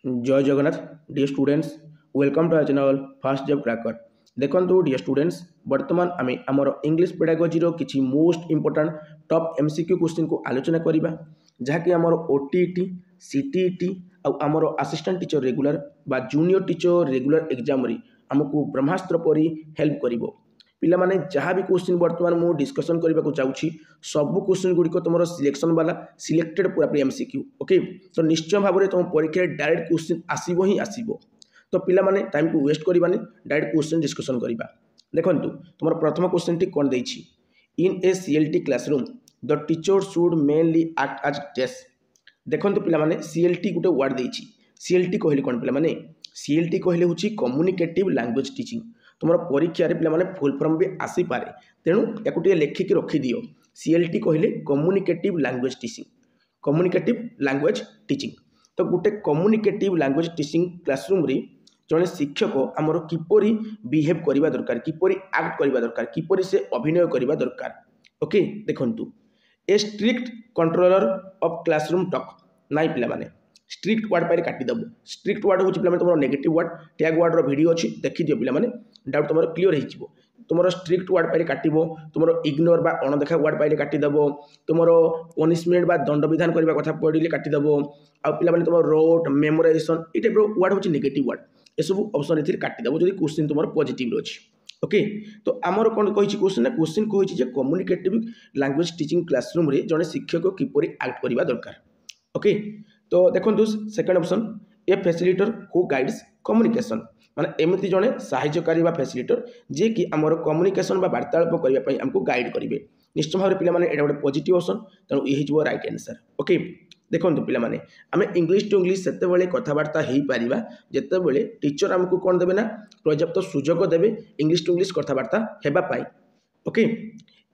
जय Jagannath dear students welcome to our channel fast job cracker. देखो dear students बर्तमान आम आमर इंग्लिश पेडागोजी किसी most important top MCQ question को आलोचना करवा जहाँकि आमर ओटीईटी सीटीईटी आमर असिस्टेंट टीचर रेगुलर बा जूनियर टीचर रेगुलर एग्जाम आमको ब्रह्मास्त्र परी हेल्प करिवो। पिला माने जहाँ भी क्वेश्चन बर्तमान मु डिस्कसन करने को चाहूँगी सब क्वेश्चन गुड़िक तुम सिलेक्शन वाला सिलेक्टेड पूरा एमसीक्यू ओके। तो निश्चय भाव में तुम परीक्षा डायरेक्ट क्वेश्चन आसब ही आसब। तो पिला माने टाइम को वेस्ट करवानी डायरेक्ट क्वेश्चन डिस्कसन करवा। देखो तुम प्रथम क्वेश्चन टी कौन देछि in a CLT classroom the teacher should mainly act as desk. देखो पिला माने सीएलटी गोटे वर्ड देछि सीएलटी कहले कौन पिला माने सीएलटी कहले होछि कम्युनिकेटिव लैंग्वेज टीचिंग। तुम परीक्षा पिला माने फुल फॉर्म भी आसी पारे तेणु याकू टिके लेखिक रखी दियो। सीएलटी कहले communicative language teaching communicative language teaching. तो गोटे कम्युनिकेटिव लैंग्वेज टीचिंग क्लासरूम रे जड़े शिक्षक आमर किपरि बिहेव करबा दरकार किपरि एक्ट करबा दरकार किपरि से अभिनय करबा दरकार ओके। देखंतु ए strict controller of classroom talk नाइ पिला माने स्ट्रिक्ट वर्ड पारे काटी दबो। स्ट्रिक्ट वर्ड होची पिला माने तुमरो नेगेटिव वर्ड टैग वर्ड रो वीडियो अछि देखि दियो पिला माने डाउट तुमरो क्लियर हो जिवो। तुमरो स्ट्रिक्ट वर्ड पारे काटिबो तुमरो इग्नोर बा अणदेखा वर्ड पारे काटी दबो तुमरो पनिशमेंट बा दंड विधान करबा कथा पढिले काटी दबो आ पिला माने तुमरो रोट मेमोराइजेशन ई टाइप रो वर्ड होची नेगेटिव वर्ड ए सब ऑप्शन एथि काटी दबो जदि क्वेश्चन तुमरो पॉजिटिव रो अछि ओके। तो आमर कौन कही क्वेश्चन ना क्वेश्चन कही कम्युनिकेटिव लैंग्वेज टीचिंग क्लासरूम रे जड़े शिक्षक किपरि एक्ट करबा दरकार ओके। तो देखो second option A facilitator who guides communication माने एमती जड़े साहाय्यकारी फैसिलिटेटर जे कि आमर कम्युनिकेशन बा वार्तालाप करने आमको गाइड करेंगे। निश्चय भाव में पिलामाने एटा गोटे पॉजिटिव ऑप्शन तेणु ये हो राइट आंसर ओके। देखो पिलामाने आम इंग्लिश टू इंग्लिश सेतेबेले कथबार्ता हो पारिबा जेतेबेले टीचर आमको कौन देवे ना पर्याप्त सुजोग देवे इंग्लिश टू इंग्लिश कथबार्ता हेबा पाई okay.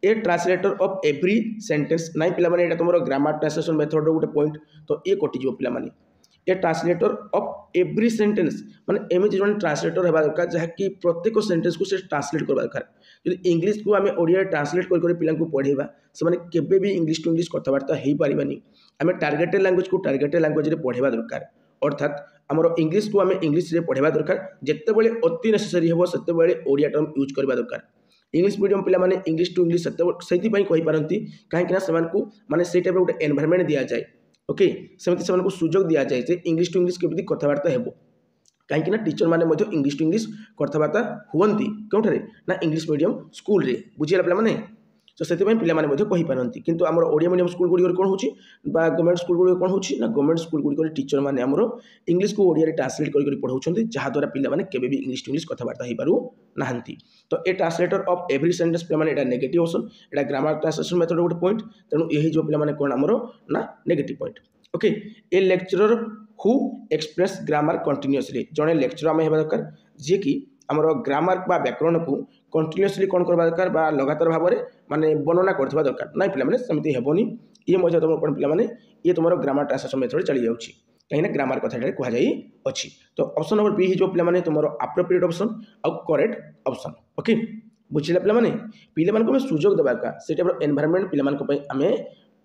A translator of every sentence नाइ पिला माने एटा तुमरो ग्रामर ट्रांसलेशन मेथड रो गोटे पॉइंट तो ये कटि जो पिला माने a translator of every sentence माने एमि जन ट्रांसलेटर हेबा दरकार जहाँकि प्रत्येक सेंटेंस को से ट्रांसलेट करबा दरकार। यदि इंग्लिश को आम ओडिया ट्रांसलेट कर पिला को पढ़ेबा से माने केबे भी इंग्लिश टू इंग्लिश कथबार्ता हो पारिबानी। आम टार्गेटेड लैंग्वेज को टार्गेटेड लैंग्वेज रे पढ़ेबा दरकार अर्थात आमर इंग्लिश को आम इंग्लिश रे पढ़ेबा दरकार जेतेबेले अति नेसेसरी हेबो सेतेबेले ओडिया टर्म यूज करबा दरकार। इंग्लिश मीडियम पिला माने इंग्लिश टू इंग्लिश से कही पारती कहीं से माने से टाइप गोटे एनवायरनमेंट दि जाए ओके। सेमती से सुजोग दि जाए जे इंग्लिश टू इंग्लिश केमती कथबार्ता हेबो कहीं टीचर माने इंग्लिश टू इंग्लिश कथबार्ता हुअंती क्योंठारे ना इंग्लिश मीडियम स्कूल रे बुझीला पिला माने। तो से कही पारती किंतु आमर ओडिया मीडियम स्कूल गुड़ी कौन होची बा गवर्नमेंट स्कूल गुड़ी कौन होची ना गवर्नमेंट स्कूल गुड़ी टीचर माने आमर इंग्लिश को ओडिया रे ट्रांसलेट कर पढ़ाउछंती जहाद्वारा पिला माने केबे भी इंग्लिश टू इंग्लिश कथबार्ता हो पारु नाहंती। तो ए ट्रांसलेटर ऑफ एवरी सेंटेंस पिला माने एटा नेगेटिव ऑप्शन एटा ग्रामर ट्रांसलेशन मेथड गोटे पॉइंट तेणु यही जो पिला माने कोन आमर ना negative point okay. A lecturer who express grammar continuously जड़े लेक्चर आम हेबा दरकार जे कि आमर ग्रामर बा व्याकरण को कंटिन्यूअसली कौन करबा दरकार बा लगातार भाव में माने वर्णना करथिबा दरकार नाइ पिला माने सेमती हेबोनी। ये मजा तुम कौन पिला माने ये तुम ग्रामर ट्रांसलेशन मेथड चली जाउछि कहीं ग्रामर कथा कह जाई अछि। तो ऑप्शन नंबर बी हो पिला माने तुम एप्रोप्रिएट ऑप्शन आउ करेक्ट ऑप्शन ओके। बुझिला पिला माने पिला मानको सुजोग देबा का से टाइप एनवायरनमेंट पिला मानको पई आमे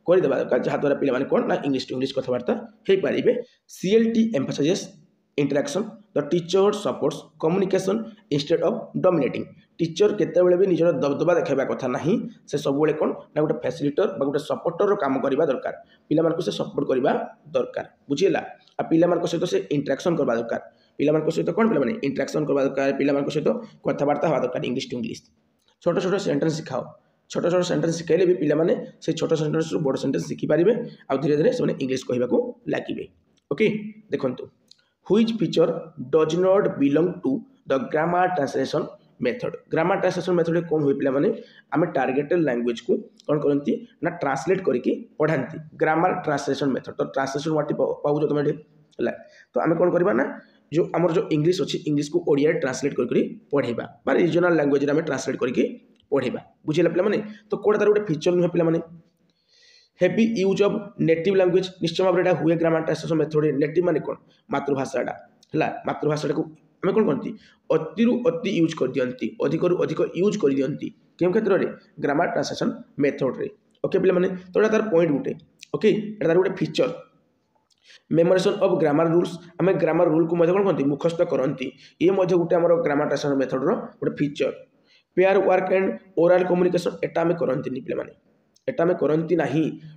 करदेबा दरकार जहाद्वारा पिला माने कोन ना इंग्लिश टू इंग्लिश कथबार्ता हो पारिबे। CLT emphasizes interaction the teacher supports communication instead of dominating. Teacher केतेबेले भी निजर दबदबा देखाइबा कथा नहीं से सब बेले कोन ना गोटे फैसिलिटेटर बा गोटे सपोर्टर काम करबा दरकार पिला मानको से सपोर्ट करबा दरकार बुझिला। आ पिला मानको सहित से इंटरेक्शन करबा दरकार पिला मानको सहित कोन पिला माने इंटरेक्शन करबा दरकार पिला मानको सहित कथबार्ता होबा दरकार इंग्लिश टू इंग्लिश। छोट छोट सेंटेंस सिखाओ छोट छोट सेंटेंस सिखाइले भी पिला माने से छोट सेंटेंस रु बड़ सेंटेंस सिखि पारिबे आ धीरे धीरे से इंग्लिश कहबाको लागिबे ओके। देखंतु which feature does not belong to the grammar translation method. Grammar translation method कौन हुए पिला माने आम टार्गेटेड लैंग्वेज को कौन करती ना ट्रांसलेट करके पढ़ाती ग्रामर ट्रांसलेशन मेथड। तो ट्रांसलेशन वाटी पाऊँ तुम है तो आम कौन करवा ना जो आमर जो इंग्लिश अच्छी इंग्लिश को ओडिया ट्रांसलेट करके पढ़ेबा बा रीजनल लैंग्वेज आम ट्रांसलेट करके पढ़ेबा बुझेगा पिला माने। तो कौन तार गोटे फीचर नुहे पिला माने heavy use of native language निश्चय भाव में हुए ग्रामर ट्रांसलेशन मेथड। नेटिव माने कौन मातृभाषाटा है मातृभाषा को आम कौन करती अति अति यूज कर दियंती अधिक रु अधिक यूज कर दियंती केउं क्षेत्र में ग्रामर ट्रांसलेशन मेथड रे ओके पिला माने। तो तार पॉइंट गोटे ओके तार गोटे फीचर मेमोरेशन ऑफ ग्रामर रूल्स आम ग्रामर रूल को कौन कहते मुखस्त करती ये गोटे आम ग्रामर ट्रांसलेशन मेथड गोटे feature pair work and oral communication एटा आम करती पे एटा आम करती ना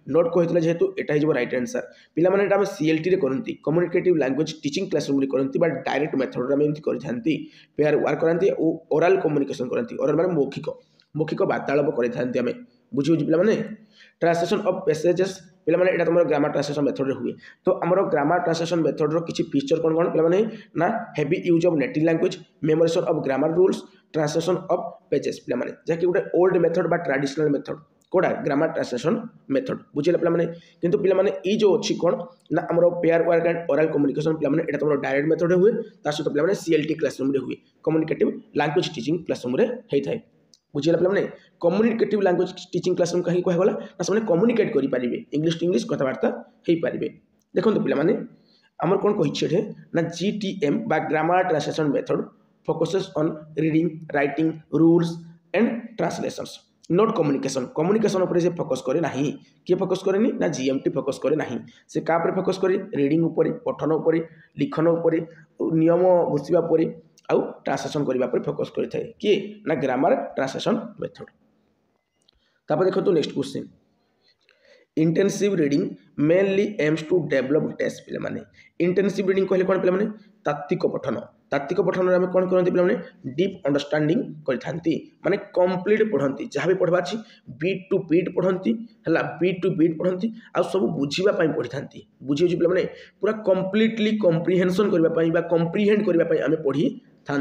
नोट कहते जेहेतु यहाँ हो रईट आंसर पे सीएलटी करती कम्युनिकेटिव लैंग्वेज टीचिंग क्लासरूम करती डायरेक्ट मेथड आम एमती करती पेयर वर्क करती ओराल कम्युनिकेशन करती ओराल माने मौखिक मौखिक वार्तालाप करते आम बुझी पे ट्रांसलेशन ऑफ पैसेजेस पे तुम ग्रामर ट्रांसलेशन मेथड हुए तो आम ग्रामर ट्रांसलेशन मेथड किसी फीचर कौन कौन पे ना heavy use of native language memorization of grammar rules translation of pages पे जहाँकि गोटे ओल्ड मेथड ट्रेडिशनल मेथड कौटा ग्रामर ट्रांसलेशन मेथड बुझे पे कितु पे जो अच्छी कौन ना आम pair work and oral communication पे तुम डायरेक्ट मेथड हुए सहित पे सीएलटी क्लासरूम हुए कम्युनिकेटिव लैंग्वेज टीचिंग क्लासरूम होता है बुझे पे कम्युनिकेटिव लैंग्वेज टीचिंग क्लासरूम कहीं कहगला ना से कम्युनिकेट करेंगे इंग्लिश टू इंग्लिश कथबार्ता हो पारे देखो पे आमर कौन कही ना जीटीएम बा grammar translation method focuses on reading writing rules and translations note communication communication उपर से फोकस करे ना किए फोकस करेनि ना जीएमटी फोकस करे ना से क्या फोकस करे रीडिंग उपर पठन उपर लिखन उपर नियम घोषिबा उपर आउ ट्रांसलेशन करने पर फोकस करता है किए ना ग्रामर ट्रांसलेशन मेथड तापर देखो तो next question intensive reading mainly aims to develop taste पे माने इंटेंसिव रीडिंग कहले कौन पे तात्विक पठन आम कौन करते पे डीप अंडरस्टैंडिंग करते माने कंप्लीट पढ़ती जहाँ भी पढ़वा अच्छी बीट टू बीट पढ़ती है बीट टू बीट पढ़ती आ सब बुझापी पढ़ी था बुझे पे पूरा कंप्लीटली कंप्रिहेंशन करने कंप्रिहेंड करने आम पढ़ी था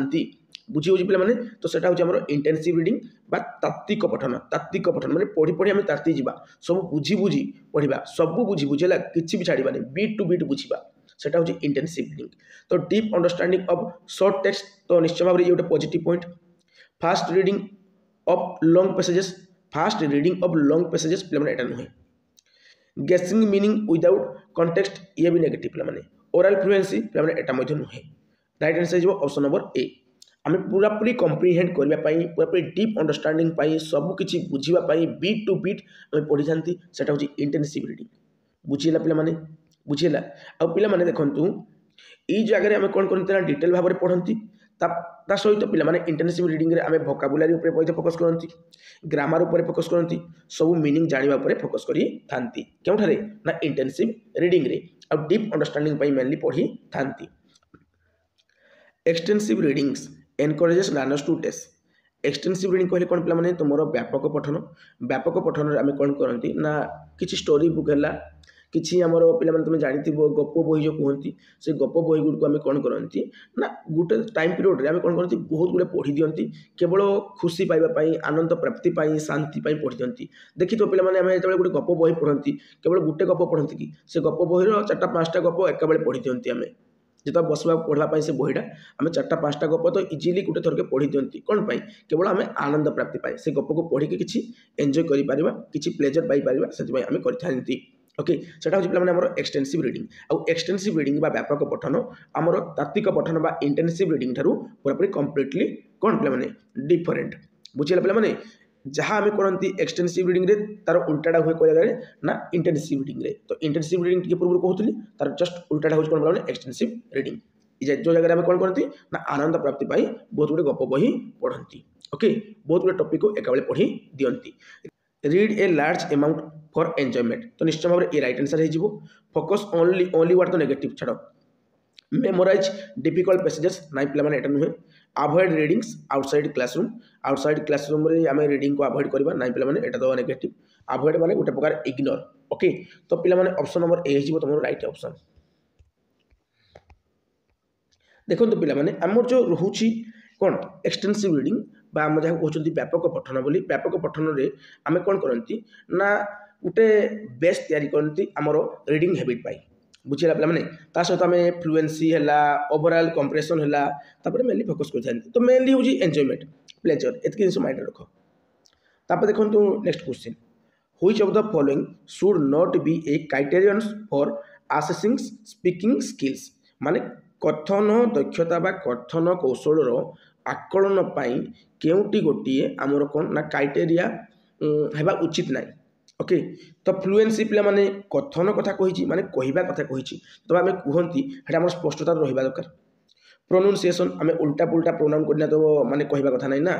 बुझी पे तो सेटा हूँ इंटेंसिव रीडिंग तात्विक पठन माने पढ़ी पढ़ी आम ताती जा सब बुझी बुझी पढ़ा सब बुझी बुझे किसी भी छाड़बानी बीट टू बीट बुझा सेटा हूँ इंटेंसिव रीडिंग तो deep understanding of short text तो निश्चय भाव ये गोटे positive point fast reading of long passages पे एटा नुहे गेसिंग मीनिंग विदाउट कॉन्टेक्स्ट ये भी नेगेटिव पे ओराल फ्लुएंसी पे एटा नुहे राइट आंसर हो ऑप्शन नंबर ए आम पूरा पूरी कंप्रिहेंड करने पूरा पूरी डीप अंडरस्टैंडिंग सबकि बुझापी बीट टू बीट आम पढ़ी था सेटा हूँ इंटेंसिव रीडिंग बुझेगा पे बुझेगा आ पे देखूँ ये जगह आम कौन करते डिटेल भाव में पढ़ती सहित पे इंटेंसिव रीडिंग आम वोकाबुलारी उपर फोकस करती ग्रामर उपर फोकस करती सब मीनिंग जाना फोकस करती क्योंठारे ना इंटेंसिव रीडिंग रे आ डीप अंडरस्टैंडिंग मेनली पढ़ी था extensive readings encourages learners to taste extensive reading कहले कौन पे तुम व्यापक पठन आम कौन करती ना किसी स्टोरी बुक है किसी आमर पे तुम जानी गप बही जो कहती से गप बही गुड़ आम कौन करती ना गोटे टाइम पीरियड आम कौन करती बहुत गुड़े पढ़ी दिखती केवल खुशी पाइबापी आनंद प्राप्ति शांति पढ़ी दिखती देखी तो पे जो गोटे गप बही पढ़ती केवल गोटे गप पढ़ती कि से गप बहीर 4-5टा गप एका बेले पढ़ी दिखती आम जो बसवा पढ़ापी से बहीटा आम 4-5टा गप तो इजिली गोटे थरके पढ़ी दिखती कौन पाई केवल आम आनंद प्राप्ति से गप को पढ़ी किसी एंजॉय करें किसी प्लेजर पाइपर से आम करती ओके सेटा हूँ पे एक्सटेंसिव रीडिंग आउ एक्सटेंसिव रीडिंग व्यापक पठन आमर तात्विक पठन इंटेंसिव रीडिंग ठारू पूरापूरी कंप्लीटली कौन पे डिफरेंट बुझेगा पे जहाँ आम करती एक्सटेंसिव रीडिंग रे तार उल्टाटा हुए कह जगह ना इंटेंसिव रीडिंग रे तो इंटेंसिव रीडिंग टी पूर्व कहती तार जस्ट उल्टाटा हूँ कौन पे एक्सटेंसिव रीडिंग जो जगह आम कौन करती ना आनंद प्राप्ति बहुत गुटे गप बही पढ़ती ओके बहुत गुटे टॉपिक को एका बेले पढ़ी दिखती read a large amount for enjoyment तो निश्चय भाव ये राइट आंसर हो फोकस ओनली वाट तो नेगेटिव छाड़ मेमोराइज डिफिकल्ट पैसेजेस नाइ पे एटा नुहे अवॉइड रीडिंग्स आउटसाइड क्लासरूम रे आम रीडिंग को अवॉइड करवा नाइ पे एटा तो नेगेटिव अवॉइड माने गोटे प्रकार इग्नोर ओके तो पे ऑप्शन नंबर ए हो तुम राइट ऑप्शन देखो पे आमर जो रोचे कौन एक्सटेंसिव रीडिंग बा आम जहाँ कहते व्यापक पठन बोली व्यापक पठन रे आम कौन करती ना गोटे बेस तैयारी करती आमर रीडिंग हैबिट पाई बुझेगा पे सहित आम फ्लुएंसी है ओवरऑल कंप्रेशन है मेनली फोकस कर तो मेनली हूँ एंजॉयमेंट प्लेजर एतक जिन माइंड रख तापर देखो next question which of the following should not B A criterion for assessing speaking skills माने कथन दक्षता बा कथन कौशल आकलन केउटी गोटे आमर कौन ना क्राइटेरिया है उचित ना ओके तो फ्लुएंसी पिला माने कथन कथा कही माने कहवा कथा कही तो आम कहती है स्पष्टता रहा दरकार प्रोनाउंसिएशन आम उल्टा पुल्टा प्रोनाउन करना तो माने कहवा कथा नहीं ना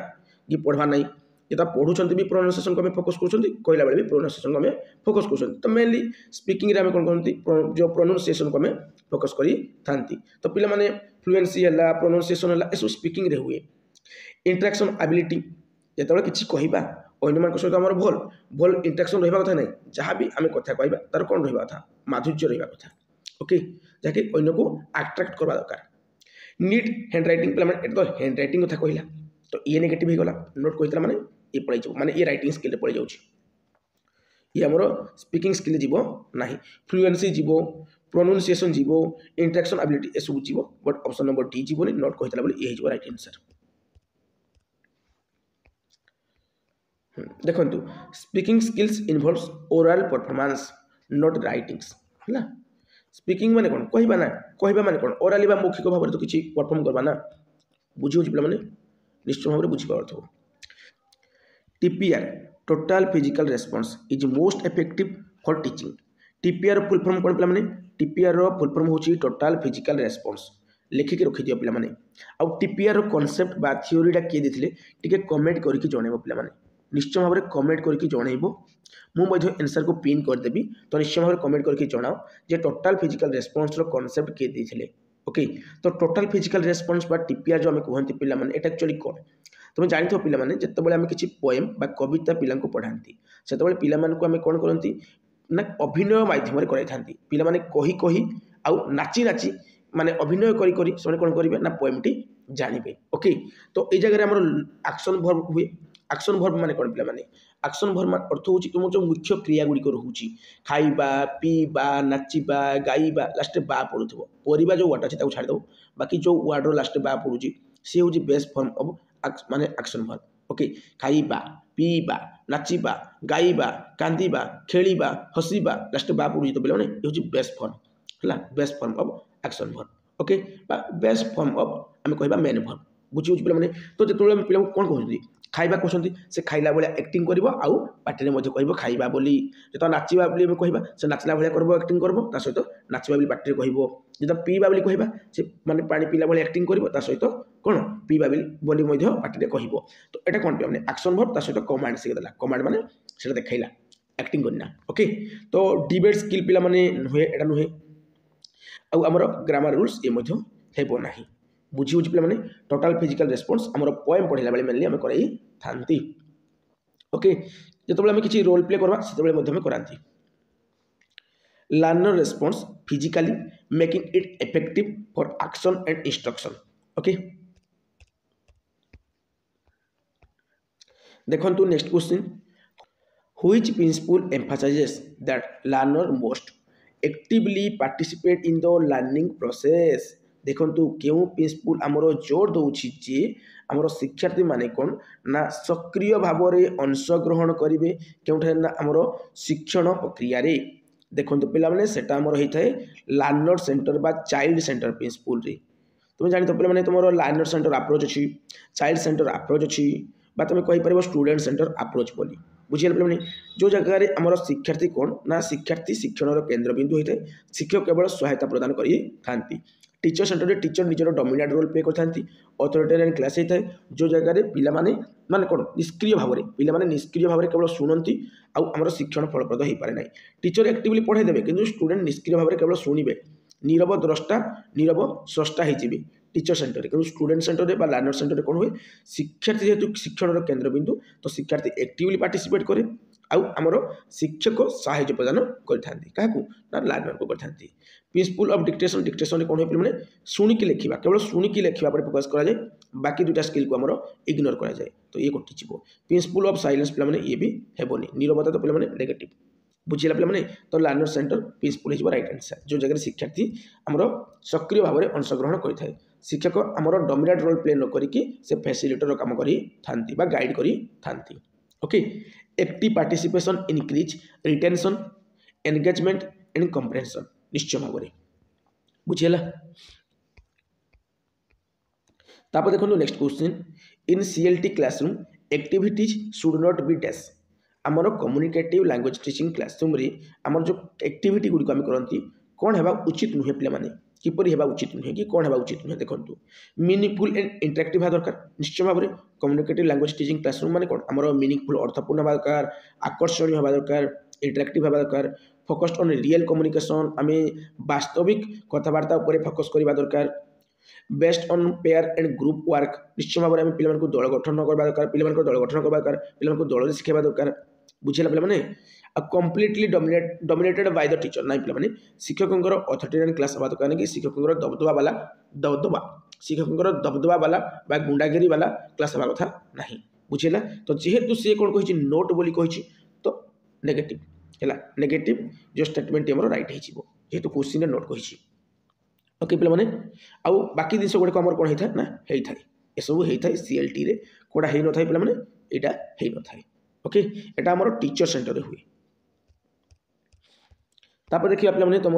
कि पढ़वा नहीं ये तो पढ़ुंट भी प्रोनाउंसिएशन को फोकस कर कहला बेले भी प्रोनाउंसिएशन को फोकस कर तो मेनली स्पीकिंग रे कौन कहते जो प्रोनाउंसिएशन को फोकस करी थांती तो पिला माने फ्लुएंसी है प्रोनाउंसिएशन है सब स्पीकिंग रे हुए इंटरेक्शन एबिलिटी जो किसी कहवा अन्य मान सहित आम भल भल इंटरेक्शन रहा कथा नहीं जहाँ भी आम कथा कहवा तार कौन रहा कथा माधुर्य रहा कथा ओके जहाँकि अन्य को अट्राक्ट करवा दरकार नीट हैंड रईटिंग पे तो हैंड रईटिंग कथा कहला तो ये नेगेटिव होगा नोट कहता माने ये पड़े माने ये रईटिंग स्किल पड़ जाऊँ ये आमर स्पीकिंग स्किल जीव ना फ्लुएंसी जीव प्रोनाउंसिएशन जीव इंटरेक्शन एबिलिटी ये सब जीव बट ऑप्शन नंबर डी जीवन नोट कहता बोले ये राइट आंसर देखो speaking skills involves oral performance not writings है स्पीकिंग माने कौन कहवा ना कहवा माने कौन ओराली बा मौखिक भाव में तो किसी परफॉर्म करवा ना बुझी पे मैंने निश्चय भाव में बुझीपार TPR total physical response is most effective for teaching TPR full form कौन पे टीपीआर फुल फॉर्म होची टोटाल फिजिकल रेस्पॉन्स लिखिक रखिदियो पे आउ टीपीआर कॉन्सेप्ट बा थ्योरीटा किए देते टी कमेंट करके जनइब पे निश्चय भाव में कमेंट करके जनइब मुझे आंसर को पिन करदेवी तो निश्चय भाव में कमेंट करके जनाओ जे टोटाल फिजिकल रेस्पॉन्स कॉन्सेप्ट किए देते ओके तो टोटाल फिजिकल रेस्पॉन्स बा टीपीआर जो आम कहते पे एक्चुअली कौन तुम जानी पे जिते आम किसी पोएम बा कविता पिला पढ़ाती से पिला कौन करती ना अभिनय माध्यम कराई पिला कही कही आउ नाची नाची माने अभिनय करी करी से कौन करेंगे ना पोएमटी जानवे ओके तो ये जगह आम एक्शन वर्ब हुए एक्शन वर्ब माने कौन पे एक्शन वर्ब अर्थ हूँ तुम जो मुख्य क्रिया गुड़िक रोचे खाइबा पीवा नाचिबा गाइबा लास्ट बा पड़ू परिवा जो वार्ड अच्छे छाड़द बाकी जो वार्ड लास्ट बा पड़ू सी हूँ बेस्ट फॉर्म ऑफ माने एक्शन वर्ब ओके खाइबा पीवा नाचिबा गाइबा कांदिबा खेलिबा हसिबा लास्ट बा पड़ू तो पे ये बेस्ट फॉर्म है best form of action verb okay best form of आम कह मेन वर्ब बुझी बुझी पे तो जो पिला कौन कहते खाइबा कहते से खाइला भाया एक्टिंग कर आउ पार्टी में कह खाइबा बोली जो नाचिबा बोली कहवा से नाचला भाया कर एक्टिंग कर सहित नाचिबा बोली पार्टी कह जो पीवा बोली कहवा से माने पानी पीला भाया एक्टिंग कर सहित कौन पीवा बोली पार्टी कह तो यहाँ कौन पे एक्शन वर्ब सहित कमांड शिखेदेला कमांड माने से देखला एक्टिंग करना ओके तो डिबेट स्किल पिला नुहे एटा नुहे आमर ग्रामर रूल्स ये हेबो नाही बुझी बुझी पे टोटाल फिजिकल रेस्पॉन्स आमर पोएम पढ़ला बेले मेनली आम कराई थांती ओके जो आम किसी रोल प्ले करवा से कराती learner response physically making it effective for action and instruction okay देखो next question which principle emphasizes that learner most actively participate in the learning process देखु क्यों प्रिंसिपल आमर जोर दौची जे आमर शिक्षार्थी माने कौन ना सक्रिय भाव में अंशग्रहण करेंगे क्योंठे ना आमर शिक्षण प्रक्रिया रे देखो पे सेटा आमर होता है लर्नर सेंटर बा चाइल्ड सेंटर प्रिंसिपल रे तुम जानी पे तुम लर्नर सेंटर अप्रोच अच्छी चाइल्ड सेंटर अप्रोच अच्छी बा तुम कहीपर स्टूडेंट सेंटर अप्रोच बोली बुझीगल पे जो जगह आमर शिक्षार्थी कौन ना शिक्षार्थी शिक्षण केन्द्रबिंदु होता है शिक्षक केवल सहायता प्रदान करी टीचर सेंटर टीचर निजर डोमिनेट रोल प्ले करती अथॉरिटेरियन क्लास होता है जो जगह पिला माने कौन निष्क्रिय भाव में पिला माने निष्क्रिय भाव में केवल शुणती आमर शिक्षण फलप्रद हो पारे ना टीचर एक्टिवली पढ़ाई देवे कि स्टूडेंट निष्क्रिय भाव में केवल शुणे नीरव द्रष्टा नीरव स्रष्टा होते टीचर सेंटर कि स्टूडेंट सेंटर बा लर्नर सेंटर कौन हुए शिक्षार्थी जेहेतु शिक्षण केन्द्रबिंदु तो शिक्षार्थी एक्टिवली पार्टिसिपेट करे आमर शिक्षक साहाय्य प्रदान करते ना लर्नर को करते प्रिंसिपल ऑफ डिक्टेशन डिक्टेशन कौन हो शुणिकी लिखा केवल शुणिकी लिखा पर फोकस कराए बाकी दुटा स्किल को आमर इग्नोर कराए तो ये कटिज प्रिंसिपल ऑफ साइलेंस पे ये भी हेबनी नीरवता तो पे नेगेटिव बुझीला पे तो लर्नर सेंटर प्रिंसिपल हो राइट आंसर जो जगह शिक्षार्थी आमर सक्रिय भाव में अंशग्रहण करें शिक्षक आमर डोमिनेट रोल प्ले न करके से फैसिलिटेटर काम करी गाइड करी okay active participation increase retention engagement and comprehension निश्चय भाव में बुझीला तापर देखो next question in CLT classroom activities should not be dash आमर कम्युनिकेटिव लैंग्वेज टीचिंग क्लासरूम रे आमर जो एक्टिविटी गुडी आम करती कौन है उचित नुहे पे माने किपरि हेबा उचित नुहे कि कौन है उचित नुहे देखंतु मीनिंगफुल एंड इंटरेक्टिव हेबा दरकार निश्चय भाव में कम्युनिकेटिव लैंग्वेज टीचिंग क्लासरूम माने कौन आमर मीनिंगफुल अर्थपूर्ण हेबा दरकार आकर्षणीय हेबा दरकार इंटरेक्टिव हेबा दरकार फोकस्ड ऑन रियल कम्युनिकेशन आम वास्तविक कथबार्ता उपर फोकस करबा दरकार best on pair and group work निश्चय भाव में पिला दल गठन करबा दरकार पिला दल गठन करबा दरकार पिला दल शिखेबा दरकार बुझेला पिला माने completely dominated by the teacher ना पिला माने शिक्षकंकर अथॉरिटेरियन क्लास हवा दरकार कि शिक्षकंकर दबदबा शिक्षकंकर दबदबा वाला बा गुंडागिरी वाला क्लास हवा कथा नहीं बुझेला तो जेहेतु सी कौन कही नोट बोली कही तो नेगेटिव है नेगेटिव जो स्टेटमेंट हमर राइट हो जेहेतु क्वेश्चन नोट कही ओके पे मैंने आउ बाकी जिस गुड़ाक आम कौन होता है ना होता है ये सब होता है सीएलटी रे कोड़ा हो न था पे मैंने यहाँ हो न था ओके यहाँ आम टीचर सेंटर हुए तापर देखिए पे तुम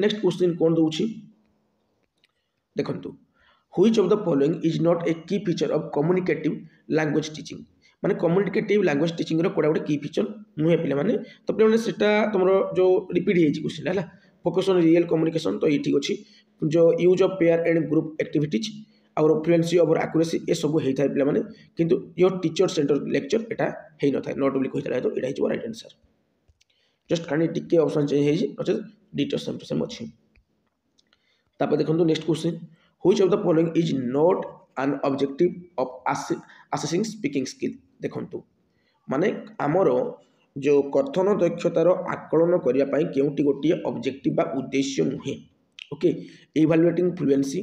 नेक्स्ट क्वेश्चन कौन दूसरी देखु which of the following is not a key feature of communicative language teaching माने कम्युनिकेटिव लैंग्वेज टीचिंग कोड़ा गोटे की फीचर नुहे पे मैंने तो पे तुम जो रिपीट हो क्वेश्चन है फोकस ऑन रियल कम्युनिकेशन तो ये ठीक अच्छी जो use of pair and group activities और फ्लुएंसी और एक्यूरेसी ये सब होता है पे मैंने किंतु योर टीचर सेंटर लेक्चर यहाँ हो न था नॉट बोली कही तो यहाँ हो राइट आंसर जस्ट खाली टिके ऑप्शन चेंज हो टीचर सेंटर सेम अच्छी तापर देखो next question which of the following is not an objective of assessing speaking skill देखो माने आमर जो कथन दक्षतार आकलन करने केउटी गोटे ऑब्जेक्टिव बा उद्देश्य नुहे okay evaluating fluency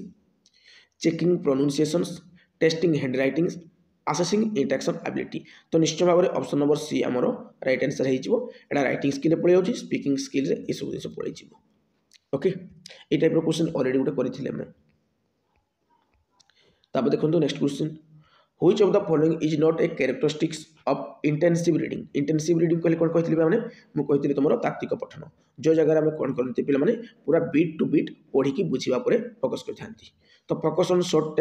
checking pronunciations testing handwriting assessing interaction ability तो निश्चय भाव में ऑप्शन नंबर सी आमर राइट आंसर हो राइटिंग स्किल पड़े जाऊँ स्पीकिंग स्किल ये सब जिन पड़े ओके ये टाइप क्वेश्चन ऑलरेडी गोटे करें तापर देखो next question which of the following is not A characteristics of intensive reading कहले कौन कहते मैंने मुझे तुम तात्विक पठन जो जगह आम कौन करते पे मैंने पूरा बीट टू बीट पढ़ी बुझा फोकस करते तो फोकस ऑन शॉर्ट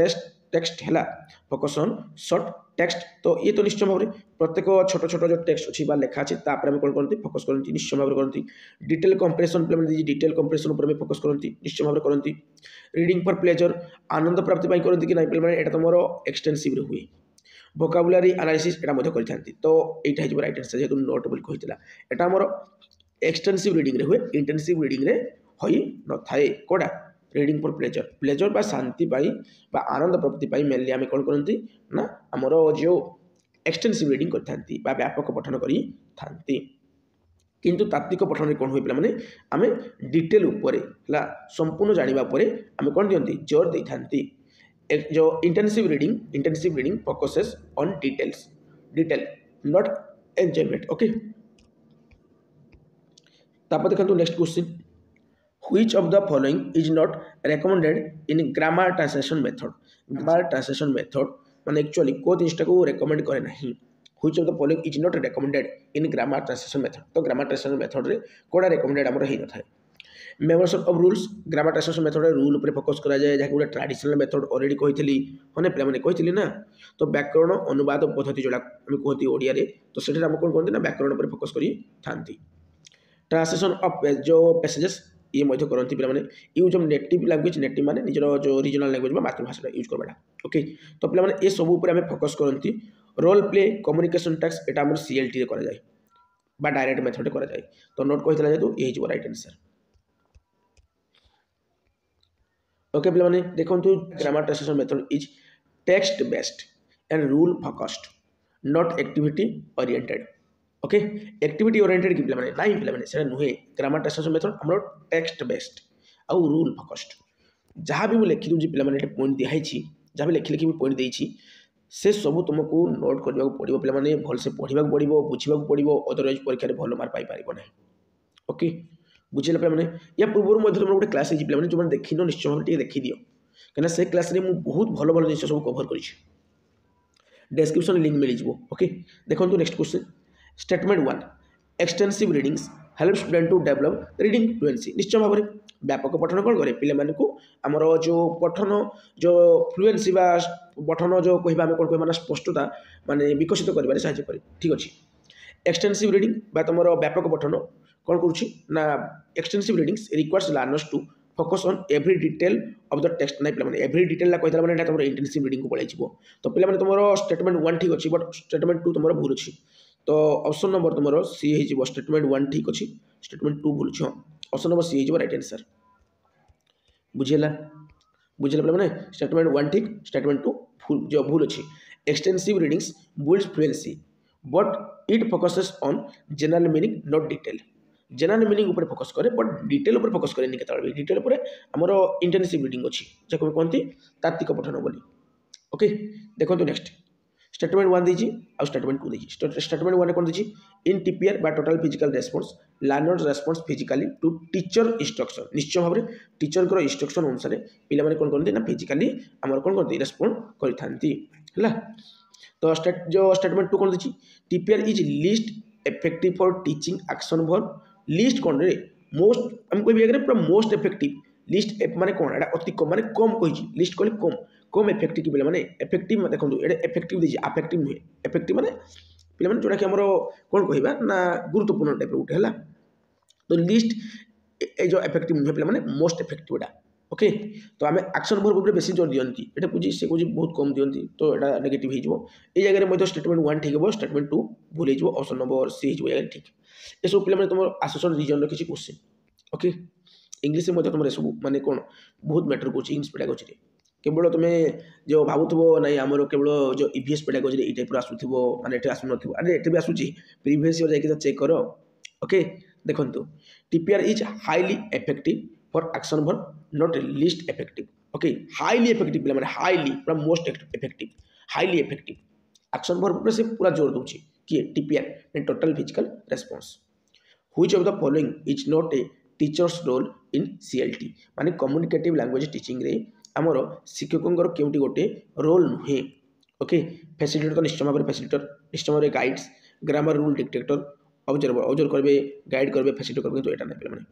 टेक्स्ट है फोकस ऑन शॉर्ट टेक्स्ट तो ये तो निश्चय भाव में प्रत्येक छोट छोट जो टेक्स्ट अच्छी लेखा अच्छे तापर कौन करती फोकस करती निश्चय भाव में करती डिटेल कंप्रेशन पे डिटेल कंप्रेशन उपर फोकस करती निश्चय भाव में करती रीडिंग फॉर प्लेजर आनंद प्राप्ति करती कि ना पे मैंने तुम एक्सटेंसिव हुए वोकाबुलारी एनालिसिस यहाँ करते तो यहाँ हो राइट आंसर जेहतु नोट बोली कही यहाँ आम एक्सटेंसिव रीडिंग हुए इंटेंसिव रीडिंग हो न थाए कौटा रीडिंग फॉर प्लेजर बा शांति बा आनंद प्राप्ति मेनली आम कौन करती ना आमर जो एक्सटेंसिव रीडिंग करते व्यापक पठन करते किंतु तात्विक पठन कौन हुए पे आम डिटेल उपर संपूर्ण जाना आम कौन दिखती जोर दे था जो intensive reading focuses on detail not enjoyment okay तापर देखो next question which of the following is not recommended in grammar translation method माने एक्चुअली को जिनटा को रेकमेंड करे नहीं which of the following is not recommended in grammar translation method तो grammar translation method रे कोडा रेकमेंडेड हमर ही न थाए memorization of rules grammar translation method rule उपर फोकस करा जाए जहाँ गोटे ट्रेडिशनल मेथड ऑलरेडी कही हाँ पे मैंने कही ना तो व्याकरण अनुवाद पद्धति जोड़ा आम कहती ओडिया तो से कौन कहते ना व्याकरण पर फोकस करी ट्रांसलेशन ऑफ जो पैसेजेस ये करती पे use of native language native माने निजर जो रीजनल लैंग्वेज मातृभाषा यूज करवाटा ओके तो पे ये सब उपर फोकस करती रोल प्ले कम्युनिकेशन टास्क यहाँ आम सीएलटी कराए बा डायरेक्ट मेथड कराए तो नोट कही जेहतु ये राइट आंसर ओके पे मैंने देखो grammar translation method is text based and rule focused not activity oriented okay activity oriented कि पे ना पे नुहे ग्रामर ट्रांसलेशन मेथड आम टेक्स्ट बेस्ड आउ रूल फोकस्ड जहाँ भी मुझे लिखी दूसरी पे पॉइंट दिखाई जहाँ भी लिखी लिखी पॉइंट देती से सब तुमको नोट करने को पड़ो पे भलसे पढ़ा पड़ो बुझा पड़ो अदरवाइज परीक्षा भल मार्क पाइपर ना ओके बुझे पे मैंने या पूर्व तुम गोटे क्लास पे जो देखी न निश्चय भाव देखी दियो कहीं से क्लास में बहुत भल भल जिन सब कभर कर डेस्क्रिप्शन लिंक मिल जाए ओके देखो next question statement 1 extensive readings help student to develop reading fluency निश्चय भाव में व्यापक पठन कौन करे पे आमर जो पठन जो फ्लुएंसी पठन जो कह कौन कह स्पष्टता माने विकसित कर ठीक अच्छे एक्सटेंसिव रीडिंग बा तुम व्यापक पठन कौन करुच्ची ना extensive readings requires learners to focus on every detail of the text ना पे एवरी डिटेल कही मैंने तुम इंटेंसिव रीडिंग को पलैज तो पे तुम स्टेटमेंट 1 ठीक अच्छी बट स्टेटमेंट 2 तुम भूल अच्छी तो ऑप्शन नंबर तुम सी हो स्टेटमेंट 1 ठीक अच्छी स्टेटमेंट 2 भूल हाँ ऑप्शन नंबर सी हो राइट आंसर बुझेगा बुझे मैंने स्टेटमेंट 1 ठीक स्टेटमेंट 2 भूल जो भूल अच्छी extensive readings builds fluency but it focuses on general meaning not detail general meaning ऊपर फोकस करे बट डिटेल ऊपर फोकस करेनि केतବେଳେ डिटेल ऊपर हमर इंटेंसिव रीडिंग अछि जको कहंती तात्विक पठन बोली ओके देखो नेक्स्ट स्टेटमेंट 1 दीजी और स्टेटमेंट 2 दीजी स्टेटमेंट 1 कोन दीजी इन टीपीआर बा total physical response learners response physically to teacher instruction निश्चय भाव में टीचर को इंस्ट्रक्शन अनुसार पिला माने कोन करते ना फिजिकली हमर कोन करते रेस्पॉन्ड करिथांती हला तो जो स्टेटमेंट 2 कोन दीजी TPR is least effective for teaching action verb list कौन रे मोस्ट हमको भी अगर पूरा मोस्ट इफेक्टिव लिस्ट माने कौन एटा अति कम माने कम कहि लिस्ट कहले कम कम इफेक्टिव कि माने इफेक्टिव देखो एटा इफेक्टिव दीजिए अफेक्टिव नुहे इफेक्टिव माने पिला माने जोटा कि हमरो कौन कहबा ना गुरुत्वपूर्ण टाइप उठे हला तो लिस्ट ए जो इफेक्टिव नुहे पिला माने मोस्ट इफेक्टिव एटा ओके तो आम एक्शन वर्ब ऊपर बेसी जोर दियंती एटा पूजी से कुछ बहुत कम दियंती तो एटा नेगेटिव हो जिवो ए जगह रे मय स्टेटमेंट 1 ठीक हो स्टेटमेंट 2 भूल जिवो ऑप्शन नंबर सी हो जाए ठीक ये सब पे तुम आसोसन रिजन किसी क्वेश्चन ओके इंग्लिश में तुम सब माने कौन बहुत मैटर कर इंग्लिश पेडागोजी केवल तुम जो भावुव ना आमर केवल जो ईवीएस पेडागोजी ये टाइप आसुव माने आसुन अरे ये भी आसूँ प्रीवियस ईयर जाकि चेक कर ओके देखो TPR is highly effective for action verb not least effective okay highly effective पे माने हाईली पूरा most effective highly effective action verb से पूरा जोर दूसरी किए TPR total physical response which of the following is not a teachers role in CLT माने communicative language teaching रे आमर शिक्षकों केउटी गोटे रोल नुहे ओके फैसिलिटेटर तो निश्चय भाव फैसिलिटेटर निश्चय भाव guides grammar rule dictator observe करेंगे गाइड करेंगे फैसिलिटेट करेंगे तो यहाँ नहीं पे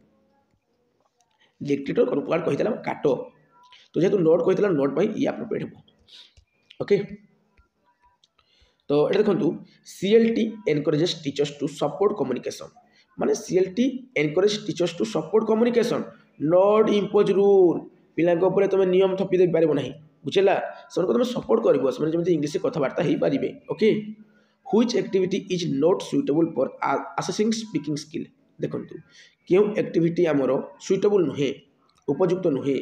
डिक्टेटर कौन कही काट तो जेहतु नोट कही नोट ये अप्रोप्रिएट हो ओके तो ये देखो CLT encourages teachers to support communication माने CLT encourage teachers to support communication not impose rule पिला तुम नियम थपी दे पार ना बुझेगा से तुम सपोर्ट कर जमी इंग्लीश कथबार्ता हो पारे okay which activity is not suitable for assessing speaking skill देखो क्यों एक्टिविटी आमर सुइटेबल नुहे उपयुक्त नुहे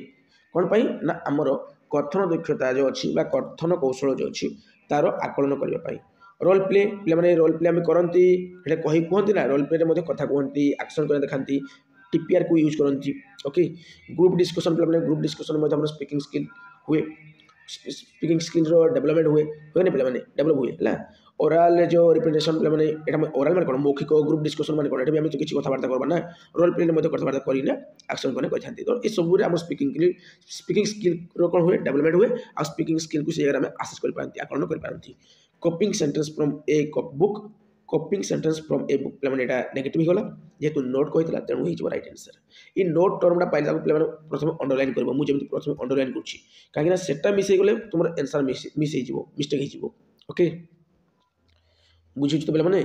कौन पाई ना आमर कथन दक्षता जो अच्छी कथन कौशल जो अच्छी तार आकलन करने रोल प्ले पे रोल प्ले आम करती कही कहती ना रोल प्ले कथा कहती एक्शन कर दिखाती टीपीआर को यूज करती ओके ग्रुप डिस्कशन पे ग्रुप डिस्कशन स्पीकिंग स्किल हुए स्पीकिंग स्किल डेवलपमेंट हुए ना पे डेवलप हुए है ओराल जो रिप्रेजेंटेशन पे ओराल मान कौन मौखिक ग्रुप डिस्कशन मान कौन ये आम किसी कथबार्ता करवा ना रोल प्ले कथबार्ता करना एक्शन करने कही तो ये सब आम स्पीकिंग स्किल कौन हुए डेवलपमेंट हुए आ स्पीकिंग स्किल को आम आसेस कर आकलन कर कॉपिंग sentence from a book कॉपिंग sentence from a book पे नेगेटिव होगा जेहेतु नोट कही तेणु हो राइट आंसर ये नोट टर्मटा पाइला पे प्रथम अंडरलाइन कर मुझे प्रथम अंडरलाइन करें मिस गले तुम आंसर मिस हो मिस्टेक हो ओके बुझे तो पे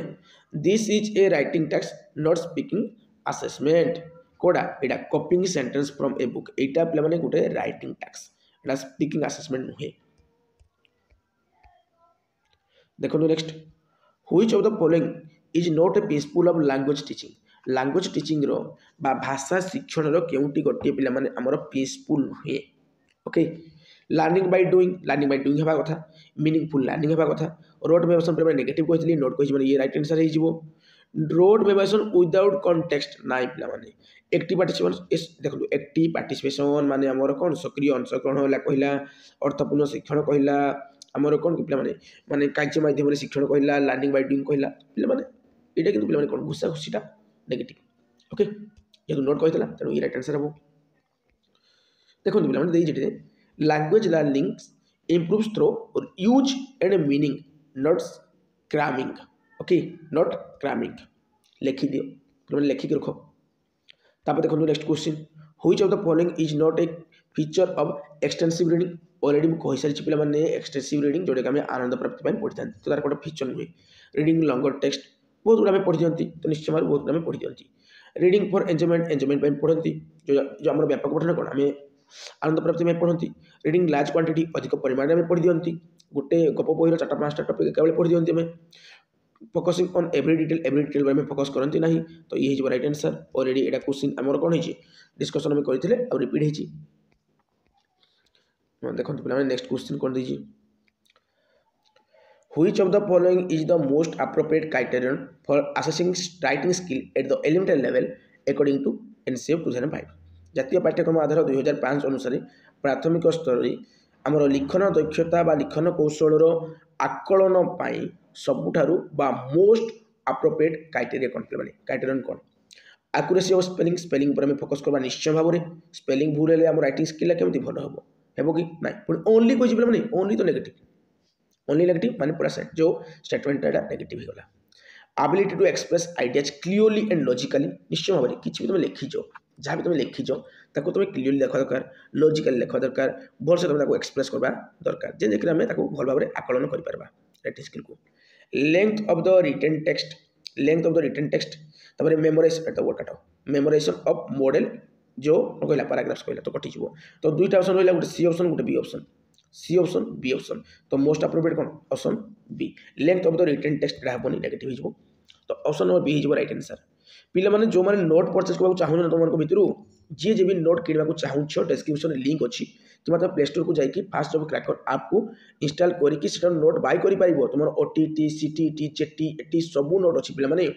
दिस इज ए राइटिंग टैक्स नॉट स्पीकिंग असेसमेंट कोड़ा यहाँ copying sentence from a book यहाँ पे गोटे राइटिंग टैक्स यहाँ स्पीकिंग असेसमेंट नुहे देखो next which of the following is not a principle of language teaching रो बा भाषा शिक्षण रो केउटी गोटे पिला माने हमर प्रिंसिपल नुहे ओके लर्निंग बाय डूइंग हेबा कथा मीनिंगफुल लर्निंग हेबा कथा रोड मेमोरेशन पे नेगेटिव कहली नोट कहि ये राइट आंसर हे जिवो रोड मेमोरेशन विदाउट कॉन्टेक्स्ट नाइ पिला माने एक्टिव पार्टिसिपेशन देखो एक्टिव पार्टिसिपेशन माने हमर कोन सक्रिय अंशग्रहण होला कहिला अर्थपूर्ण शिक्षण कहिला हमर कोन कि पिला माने कार्य माध्यम शिक्षण कहिला लर्निंग बाय डूइंग कहिला पिला माने एटा किंतु पिला माने कोन घुसा घुसीटा नेगेटिव ओके जेतु नोट कहितला तेनु ये राइट आंसर हबो देखो पिला माने देई जेते language learning improves through use and meaning not cramming okay not cramming लिखी दियो तुम लिखिक रखो तापर देखो next question which of the following is not A feature of extensive reading already मैं कहि सारी पिला माने एक्सटेंसिव रीडिंग जोडे के हम आनंद प्राप्ति पई पढ़िथान तो तार कोटा फीचर नुहे रीडिंग लॉन्गर टेक्स्ट बहुत गुड़ा पढ़ी दिखती तो निश्चय भाव बहुत गुड़ा पढ़ी दिखती रीडिंग फॉर एंजॉयमेंट पढ़ती जो आम व्यापक पठन कौन आम आनंद प्राप्ति पढ़ती रीडिंग लार्ज क्वांटिटी अधिक परिमाण में पढ़ी दिखती गोटे गप बही 4-5टा टपिक एका पढ़ी दिखती आम फोकसिंग ऑन एवरी डिटेल में फोकस करती ना तो ये हो राइट आंसर ऑलरेडी एटा क्वेश्चन आमर कौन है डिस्कसन में करते रिपीट हो देखो पे नेक्स्ट क्वेश्चन कौन दीजिए Which of the following is the most appropriate criterion for assessing writing skill at the elementary level according to NCF 2005 জাতীয় পাঠ্যক্রম আধার 2005 অনুসারে প্রাথমিক স্তরে আমার লিখন দক্ষতা বা লিখন কৌশলর আকলন পাই सबुठारु बा मोस्ट अप्रोप्रिएट क्राइटेरिया कौन पे क्राइटेरियन कौन एक्यूरेसी ऑफ स्पेलिंग पर हमें फोकस करबा निश्चय भाव में स्पेलिंग भूल हेले हम राइटिंग स्किल केमती भल हम हेबो कि ना पुणी ओनली कोइ जिबले माने ओनली तो नेगेटिव माने पूरा सेट जो स्टेटमेंट एटा नेगेटिव हो गला ability to express ideas clearly and logically निश्चय भाव में किछि भी तुम लिखिछ जहाँ भी तुम लिखिछ ताको तुम क्लियरली देखा दरकार लॉजिकली देखा दरकार भल से तुम ताको एक्सप्रेस करबा दरकार जे जेकि हमें ताको भल भाव में आकलन कर पारबा राइटिंग स्किल को length of the written text तब मेमोराइजेशन ऑफ मॉडल जो कहला पैराग्राफ्स कहला तो कटि जीवो तो दुईटा ऑप्शन रहला गोटे सी ऑप्शन गोटे बी ऑप्शन तो मोस्ट अप्रोप्रिएट कौन option B length of the written text एटा हबनी नेगेटिव हो तो ऑप्शन नंबर बी हो राइट आंसर पिला माने जो माने नोट परचेज करबा चाहू तुम भितर जी जे भी नोट किणवा चाहूछ डिस्क्रिप्शन लिंक अच्छी कि तुम प्ले स्टोर को जाकि फास्ट जॉब क्रैकर ऐप को इंस्टॉल करके नोट बाय कर तुम ओटीटी सीटीटी जेटी एटी सबू नोट अच्छी पे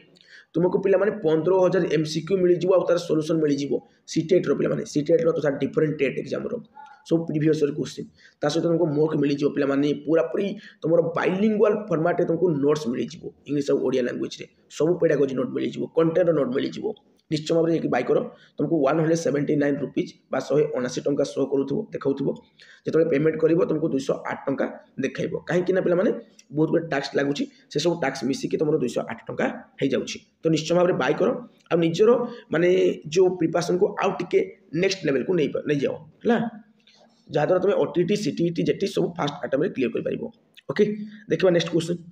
तुमको पे 15,000 MCQ मिल जाव तार सोल्यूशन मिल जाव सीटेट पे सीटेट तो डिफरेंट टेट एग्जाम सब प्रीवियस क्वेश्चन ता सहित तुमको मोक मिल जाव पे पूरा पूरी तुम बाइलिंगुअल फॉर्मेट तुमको नोट्स मिल जाव इंग्लिश और ओडिया लैंग्वेज रे सब पेडागोजी नोट मिल जाव कंटेंट नोट मिल जाव निश्चय भाव में बाय कर तुमको 179 रुपीज बा 179 टंका शो करूँ देखा जो पेमेंट कर तुमको 208 टंका देखाइब कहीं पे बहुत गुड टैक्स लगुच से सब टैक्स मिसिकी तुम 208 टंका हो जाऊँगी तो निश्चय भाव में बाय कर आ निजर माने जो प्रिपरेशन को आउ टिके नेक्स्ट लेवल को नहीं जाओ है जहाँद्वारा तुम ओटीटी सीटीटी जेटी सब फास्ट आटम क्लियर कर पार ओके देखा next question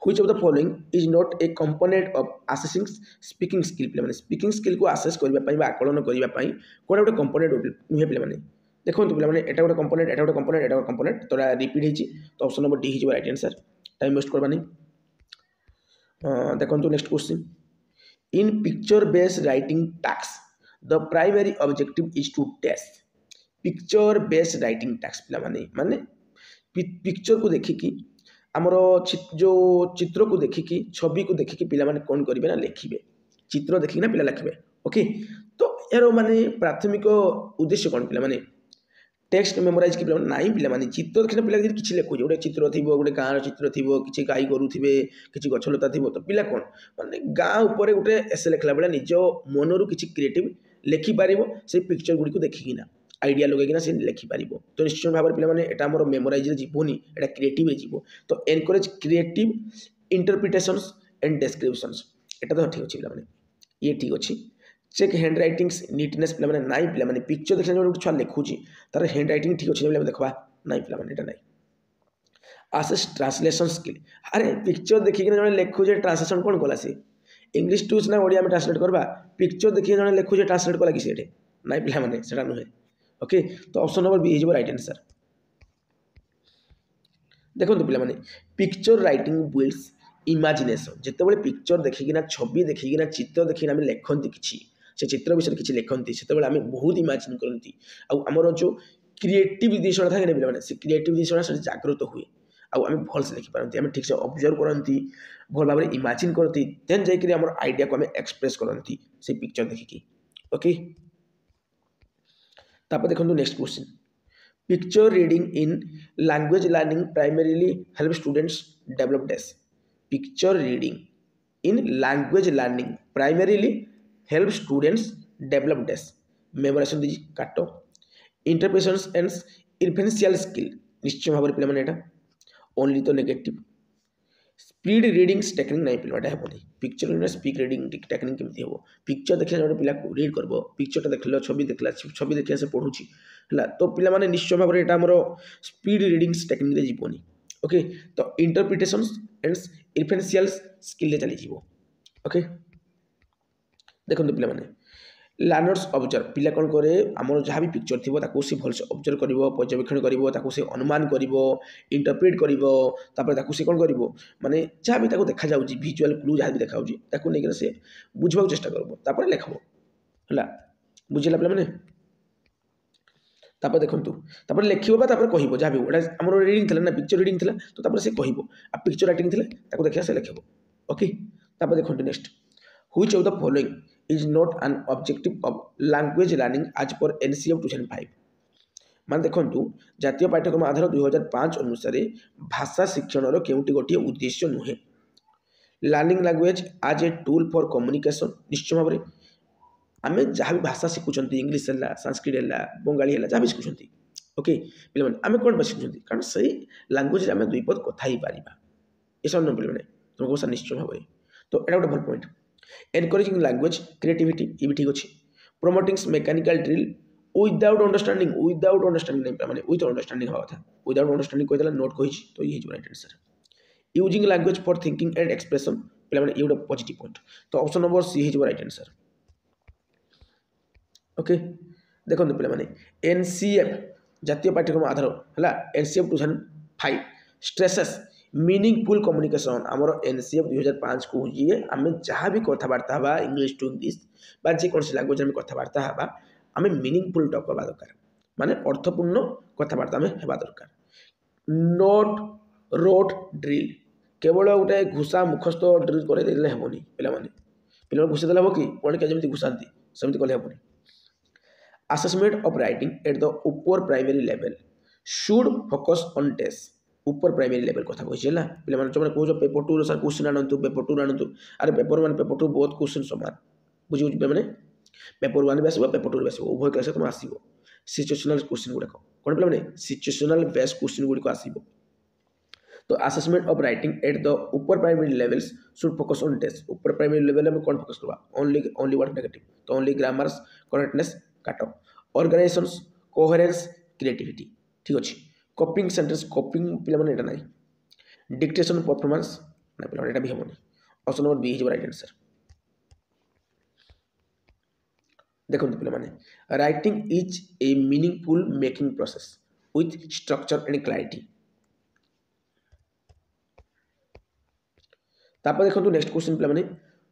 Which of the following is not a component of assessing speaking skill पे स्पीकिंग स्किल को आसेस करने आकलन करने कौन गोटे कंपोनेंट नुहे पे देखो पे एटा गोटे कंपोनेंट एटा गोटे कंपोनेंट एटा गोटे कंपोनेंट तो रिपीट होती तो ऑप्शन नंबर डी हो राइट आंसर टाइम वेस्ट करवा नहीं देखो next question in picture based writing task the primary objective is to test picture based writing task पे माने पिक्चर को देखिकी आमर जो चित्र को देखिकी छवि को देखिकी पिला माने कौन करेंगे ना लिखे चित्र देखिकी ना पिला लिखे ओके तो यार माने प्राथमिक उद्देश्य कौन पिला माने टेक्स्ट मेमोराइज कि ना पिला माने चित्र देखना पिला किसी लिखुचे गोटे चित्र थी गोटे गाँव चित्र थी किसी गाई गोरु थे किसी गछलता थी तो पिला कौन माने गाँ उपर गोटे एसे लिखला बेला निज मनरू किसी क्रिएटिव लिखिपार से पिक्चर गुड़ी को देखिकिना आइडिया लगेकिना से लिखिपार तो निश्चय भाव में पे यहाँ मोर मेमोराइज जीवनी एटा क्रिएटिव जीव तो एनकरेज क्रिएटिव इंटरप्रिटेशंस एंड डेस्क्रिप्शंस एटा तो ठीक अच्छे पे ये ठीक अच्छे चेक हैंड राइटिंग्स नीटनेस पे नाई पे पिक्चर देखने जो छुआ लिखुची तार हैंड राइटिंग ठीक अच्छे देखा नाई पे नाई आसेस ट्रांसलेशन स्किल अरे पिक्चर देखिए जो लिखुचे ट्रांसलेशन कौन कला सी इंग्लिश टू ना ओडिया में ट्रांसलेट करवा पिक्चर देखिए जो लिखुचे ट्रांसलेट कला कि नाई पे नुहे ओके तो ऑप्शन नंबर बी हो राइट आंसर देखो पे पिक्चर राइटिंग बिल्ड्स इमेजिनेशन जिते पिक्चर देखिकिना छवि देखिकिना चित्र देखिना आम लिखती किसी से चित्र विषय किसी लिखती से आम बहुत इमेजिन करती आमर जो क्रिएटिव जिनिसटा था पे से क्रिएटिव जिनिसटा जागृत हुए आम भल से लिखिपारती आम ठीक से ऑब्जर्व करती भल भाव में इमेजिन करती देन जाकर आम आइडिया को आम एक्सप्रेस करती से पिक्चर देखिकी ओके तापर देखो next question picture reading in language learning primarily help students develop डेस picture reading in language learning primarily help students develop डेस मेमोराइजेशन दीजिए काट इंटरप्रिटेशंस एंड इन्फेरेंशियल स्किल निश्चय भाव में पे ओनली तो नेगेटिव स्पीड रीडिंग टेक्निक नहीं पे हेनी पिक्चर स्पीड रीडिंग टेक्निक केमती हम पिक्चर देखिए जो पिला रीड कर पिक्चर देख छवि देखला छवि देखिए से पढ़ुची है तो पे निश्चय भाव में यहाँ स्पीड रीडिंग टेक्निक जीवनी ओके तो इंटरप्रिटेशंस एंड इन्फेरेंशियल स्किल चली ओके देखो पे लर्नर्स ऑब्जर्व पिला कौन करे आमर जहाँ भी पिक्चर थी सी भलसे ऑब्जर्व कर पर्यवेक्षण कर अनुमान कर इंटरप्रेट कर सी कौन कर माने जहाँ भी देखा जाऊँगी विजुअल क्लू जहाँ भी देखा नहीं से बुझा चेष्टा कर लिखब है बुझेगा पे मैंने देखो लिखा कह जहाँ भी गोटा आम रिडिंग थी ना पिक्चर रिडिंग थी तो से कह पिक्चर राइटिंग थी देखा से लिखब ओके देखो next which of the following is not an objective of language learning as per NCF 2005 मान देखु जातीय पाठ्यक्रम आधार 2005 अनुसार भाषा शिक्षण केउटी गोटे उद्देश्य नुहे लर्निंग लैंग्वेज आज ए टूल फॉर कम्युनिकेशन निश्चय भाव में आम जहाँ भी भाषा शिखुं इंग्लीश है संस्कृत है बंगाली है जहाँ भी शिखुं ओके पे आम कौन शिखुं कारण से लैंग्वेज आम दुई पद कथा पार ये सब पे तुमको सर निश्चय भाव में तो यहाँ गोटे भल पॉइंट एनकरेजिंग लैंग्वेज क्रिएटिविटी ये भी ठीक अच्छे promoting mechanical drill without understanding नहीं विथ अंडरस्टैंडिंग हवा था विदाउट अंडरस्टैंडिंग कहीदेला नोट कही तो ये right answer using language for thinking and expression पे ये गोटे पॉजिटिव पॉइंट तो ऑप्शन नंबर सी हो राइट आंसर ओके देखो पे एनसीएफ जातीय पाठ्यक्रम आधार है एनसीएफ 2005 स्ट्रेसेस मीनिंगफुल कम्युनिकेशन आमर एनसीएफ 2005 को आम जहाँ भी कथबार्ता इंग्लीश टू इंग्लीश जेकोसी लैंग्वेज आम कथबार्ता आम मीनिंगफुल टॉक करवा दरकार माने अर्थपूर्ण कथबार्ता आम हेबा दरकार नोट रोट ड्रिल केवल गोटे घुसा मुखस्थ ड्रिल करदेले हेबनी पे घुषेदेले हम कि पढ़ के जमी घुसाती सेमती कले हेबनी assessment of writing at the upper primary level should focus on test ऊपर प्राइमरी लेवल कथा कही है पे जो कौन पेपर टू सर क्वेश्चन आणतु पेपर टू आणतु अरे पेपर वन पेपर टू बहुत क्वेश्चन सामान बुझे पे पेपर वन भी आस पेपर टू भी आस उभय क्लास तुम आस सिचुएशनल क्वेश्चन गुड़ाक कौन पे सिचुएशनल बेस्ड क्वेश्चन गुड़िक आस तो assessment of writing at the ऊपर primary levels should focus on test ऊपर प्राइमरी लेवल में कौन फोकस करवा ओनली वर्ड नेगेटिव तो ओनली ग्रामर्स करेक्टनेस काट ऑर्गेनाइजेशंस कोहेरेंस क्रिएटिविटी ठीक अच्छे कॉपिंग सेंटेंस कॉपिंग पे ना डिक्टेशन परफॉर्मेंस ना पे भी हेनी ऑप्शन नंबर बी हो राइट आंसर देखो पे writing is a meaningful making process with structure and clarity देखो नेक्स्ट क्वेश्चन पे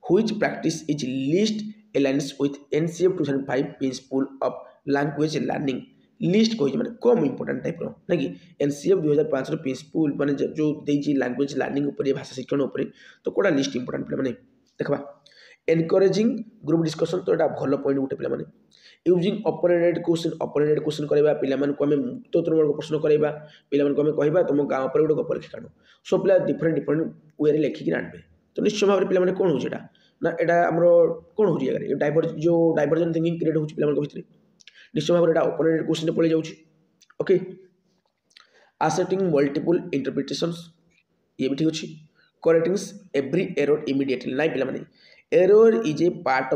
which practice is least alliance with NCF 2005 principle of language learning least कही मैंने कम इंपोर्टाट टाइप ना कि NCF 2005 principal माने जो लैंग्वेज लर्निंग उपर भाषा शिक्षण उपर तो कौटा लिस्ट इंपोर्टाट पे देखा एनकरेजिंग ग्रुप डिस्कशन तो यहाँ भल पॉइंट गोटे पे यूजिंग ऑपरेटेड क्वेश्चन करवा पे मुक्तोत्तरमूलक प्रश्न करवा पे कह तुम गाँव पर गोटे गप लिखि काढ़ सो पे डिफरेंट वे लिखिक आनबे तो निश्चय भाव में पे कौन हो ना यहाँ आम कौन हो जो डाइवर्जन थिंकिंग क्रिएट हो पे निश्चय भाव में ऑपरेटेड क्वेश्चन पड़े जाऊँ ओके एक्सेप्टिंग मल्टीपल इंटरप्रिटेशंस ये भी ठीक अच्छे करेक्टिंग एवरी एरर इमीडिएटली ना पे error is a part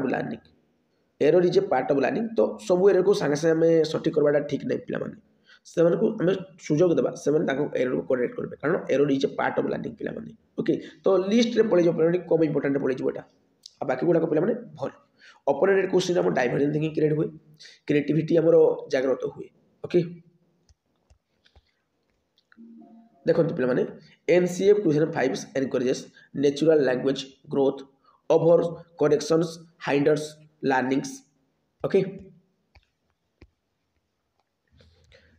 of learning तो सब एरर को सागे सागे सठिक करवाटा ठीक ना पे आम सुजोग देवा से एरर को करेक्ट करेंगे कारण error is a part of learning पे ओके तो लिस्ट रे पड़े जाए कम इंपोर्टाट पड़े जाए आ बाकी गुड़ाक पे भल ऑपरेटेड क्वेश्चन आम डाइवर्जन थिंकिंग क्रिएट हुए क्रिएटिविटी आमर जागृत हुए ओके देखो पे NCF 2005 encourages natural language growth over corrections hinders learnings okay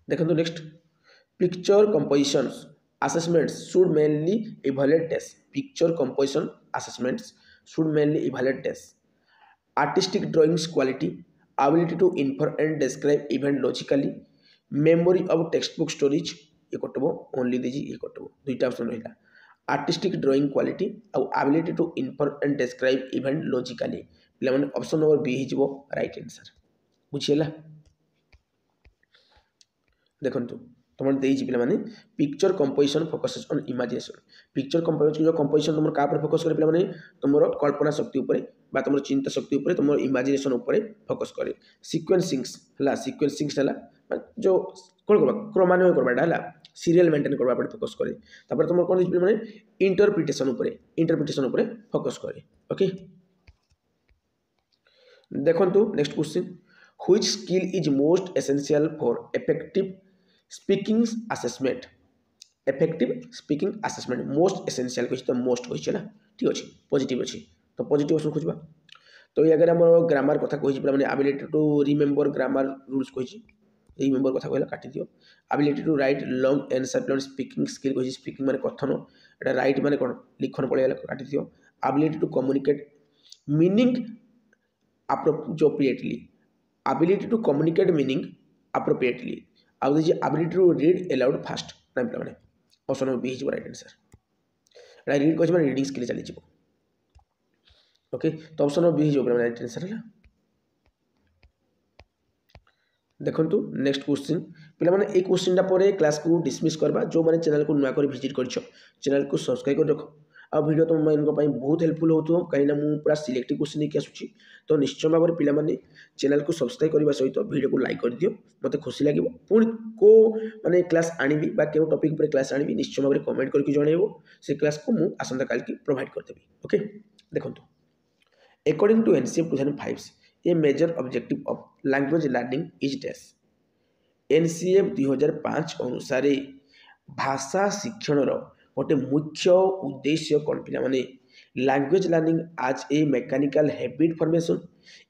देखो next picture compositions assessments should mainly evaluate test picture composition assessments should mainly evaluate test artistic drawings quality ability to infer and describe event logically memory of textbook storage ये कटब only दीजिए ये कटब दुईटा option रहा artistic drawing quality और ability to infer and describe event logically पे option number B हो right answer बुझीगला देखो तुम देजी पे picture composition focus on imagination picture composition तुम क्या फोकस करे पे तुम कल्पना शक्ति उपर बा तुम चिंता शक्ति उपर तुम इमेजिनेशन उपर फोकस करे सिक्वेन्सिंग्स है सिक्वेन्सिंग्स है जो कौन करवा क्रमान्वय करवाटा है सीरियल मेंटेन करबा पर फोकस करे तापर तुम कोन माने इंटरप्रिटेशन ऊपर फोकस करे ओके देखंतु next question which skill is most essential for effective speaking assessment effective speaking assessment most essential कहि तो मोस्ट कहि ना ठीक अछि पॉजिटिव अछि तो पॉजिटिव ऑप्शन खोजबा तो ये अगर हम ग्रामर कथा कहि पे माने ability to remember grammar rules कहि रिमेंबर कथा कहला काटि दियो ability to write long answer plan speaking skill कहि स्पीकिंग माने कथन एटा राइट माने कोन लिखन पळेला काटि दियो ability to communicate meaning appropriately ability to communicate meaning appropriately ଆଉ ଯେ ability to read aloud fast ନା ପିଲାମାନେ ଅପସନ୍ ବି ହେଇଯିବ ରାଇଟ୍ ଆନ୍ସର୍ ଏଇଟା ରିଡ୍ କହିଛି ମାନେ ରିଡ଼ିଂ ସ୍କିଲ୍ ଚାଲିଯିବ ओके तो ऑप्शन बी हो गया राइट आंसर है देखंतु नेक्स्ट क्वेश्चन पिला माने ए क्वेश्चन पर क्लास को डिसमिस करबा जो माने चैनल को नुआ कर विजिट करछो चैनल को सब्सक्राइब कर रखो आ वीडियो तुम मानक बहुत हेल्पफुल होतो कहीं ना मु पूरा सिलेक्टिव क्वेश्चन लेके आसुची तो निश्चय भाव में पिला माने चैनल को सब्सक्राइब करबा सहित वीडियो को लाइक कर दियो मते खुशी लागिवो पुणी को माने क्लास आनिबी बा केउ टॉपिक पर क्लास आनिबी निश्चय भाव में कमेंट करके जणाइबो से क्लास को मु आसंता काल की प्रोवाइड कर देबी ओके देखंतु According to NCF 2005, a major objective of language learning is dash. NCF 2005 अनुसार भाषा शिक्षण गोटे मुख्य उद्देश्य कौन पिला माने लैंग्वेज लर्निंग आज a mechanical habit formation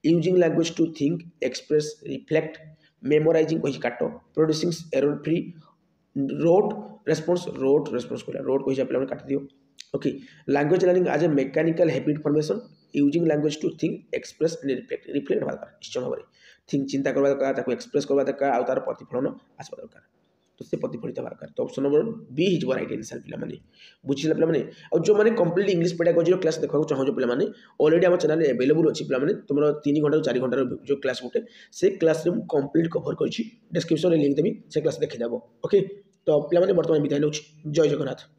using language to think express reflect memorizing कहि काटो producing error free rote response कहला रोट कहि पिला काट दियो ओके लैंग्वेज लर्निंग आज a mechanical habit formation using language to think express and reflect होगा निश्चय भाव में थिंक चिंता करवा दरकार ताको एक्सप्रेस करवा दरकार आ तार प्रतिफलन आसवा दरकार तो से प्रतिफलित होगा दरकार तो option number B is right answer पिला माने बुझिला पिला माने और जो माने कंप्लीट इंग्लिश पेडागोजी क्लास देखा चाहो जो पिला माने ऑलरेडी हम चैनल अवेलेबल अछि पिला माने तुमरो 3 घंटा 4 घंटा जो क्लास होते से क्लास रे कंप्लीट कवर करछि डिस्क्रिप्शन रे लिंक देबी से क्लास देखि देबो ओके तो पिला माने वर्तमान विदाय नउछि जय जगन्नाथ।